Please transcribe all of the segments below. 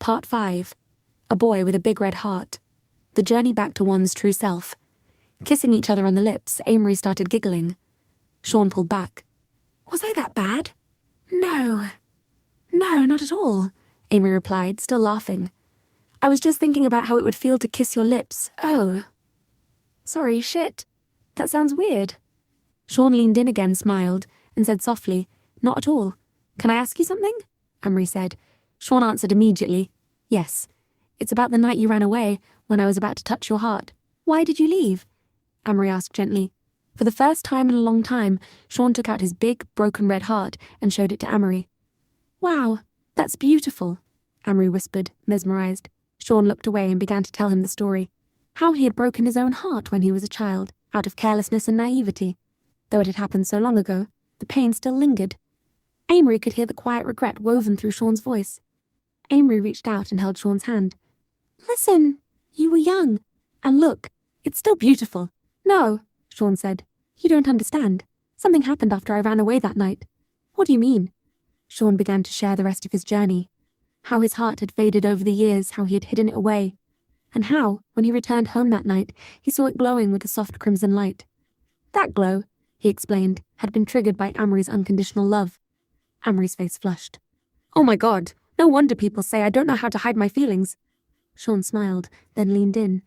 Part 5. A boy with a big red heart. The journey back to one's true self. Kissing each other on the lips, Amory started giggling. Sean pulled back. Was I that bad? No, not at all, Amory replied, still laughing. I was just thinking about how it would feel to kiss your lips. Oh. Sorry, shit. That sounds weird. Sean leaned in again, smiled, and said softly, Not at all. Can I ask you something? Amory said. Sean answered immediately, Yes. It's about the night you ran away, when I was about to touch your heart. Why did you leave? Amory asked gently. For the first time in a long time, Sean took out his big, broken red heart and showed it to Amory. Wow, that's beautiful, Amory whispered, mesmerized. Sean looked away and began to tell him the story. How he had broken his own heart when he was a child, out of carelessness and naivety. Though it had happened so long ago, the pain still lingered. Amory could hear the quiet regret woven through Sean's voice. Amory reached out and held Sean's hand. Listen, you were young. And look, it's still beautiful. No, Sean said. You don't understand. Something happened after I ran away that night. What do you mean? Sean began to share the rest of his journey. How his heart had faded over the years, how he had hidden it away. And how, when he returned home that night, he saw it glowing with a soft crimson light. That glow, he explained, had been triggered by Amory's unconditional love. Amory's face flushed. Oh my God, no wonder people say I don't know how to hide my feelings. Sean smiled, then leaned in.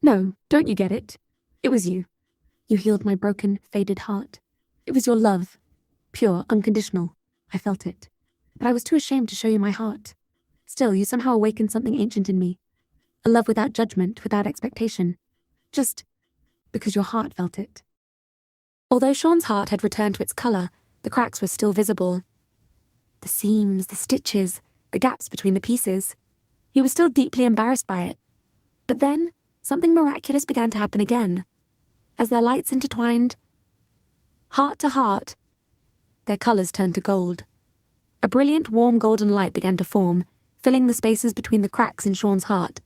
No, don't you get it? It was you. You healed my broken, faded heart. It was your love. Pure, unconditional. I felt it. But I was too ashamed to show you my heart. Still, you somehow awakened something ancient in me. A love without judgment, without expectation. Just because your heart felt it. Although Sean's heart had returned to its color, the cracks were still visible. The seams, the stitches, the gaps between the pieces. He was still deeply embarrassed by it. But then, something miraculous began to happen again. As their lights intertwined, heart to heart, their colors turned to gold. A brilliant, warm golden light began to form, filling the spaces between the cracks in Sean's heart.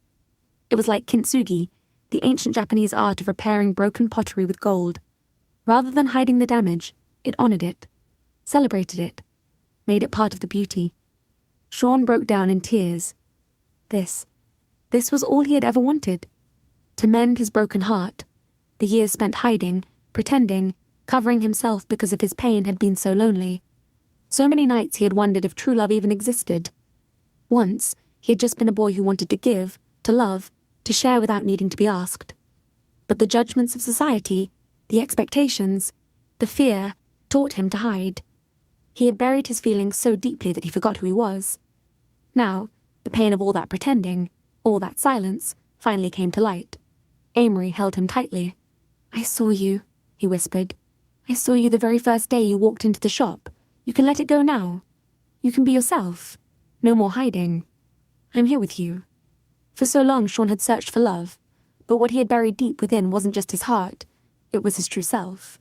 It was like Kintsugi, the ancient Japanese art of repairing broken pottery with gold. Rather than hiding the damage, it honored it, celebrated it, made it part of the beauty. Sean broke down in tears. This was all he had ever wanted. To mend his broken heart. The years spent hiding, pretending, covering himself because of his pain had been so lonely. So many nights he had wondered if true love even existed. Once, he had just been a boy who wanted to give, to love, to share without needing to be asked. But the judgments of society, the expectations, the fear, taught him to hide. He had buried his feelings so deeply that he forgot who he was. Now, the pain of all that pretending, all that silence, finally came to light. Amory held him tightly. I saw you, he whispered. I saw you the very first day you walked into the shop. You can let it go now. You can be yourself. No more hiding. I'm here with you. For so long Sean had searched for love, but what he had buried deep within wasn't just his heart, it was his true self.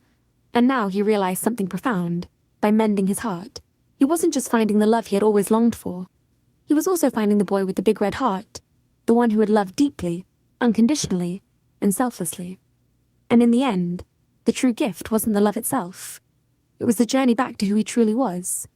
And now he realized something profound. By mending his heart, he wasn't just finding the love he had always longed for. He was also finding the boy with the big red heart, the one who had loved deeply, unconditionally, and selflessly. And in the end, the true gift wasn't the love itself. It was the journey back to who he truly was.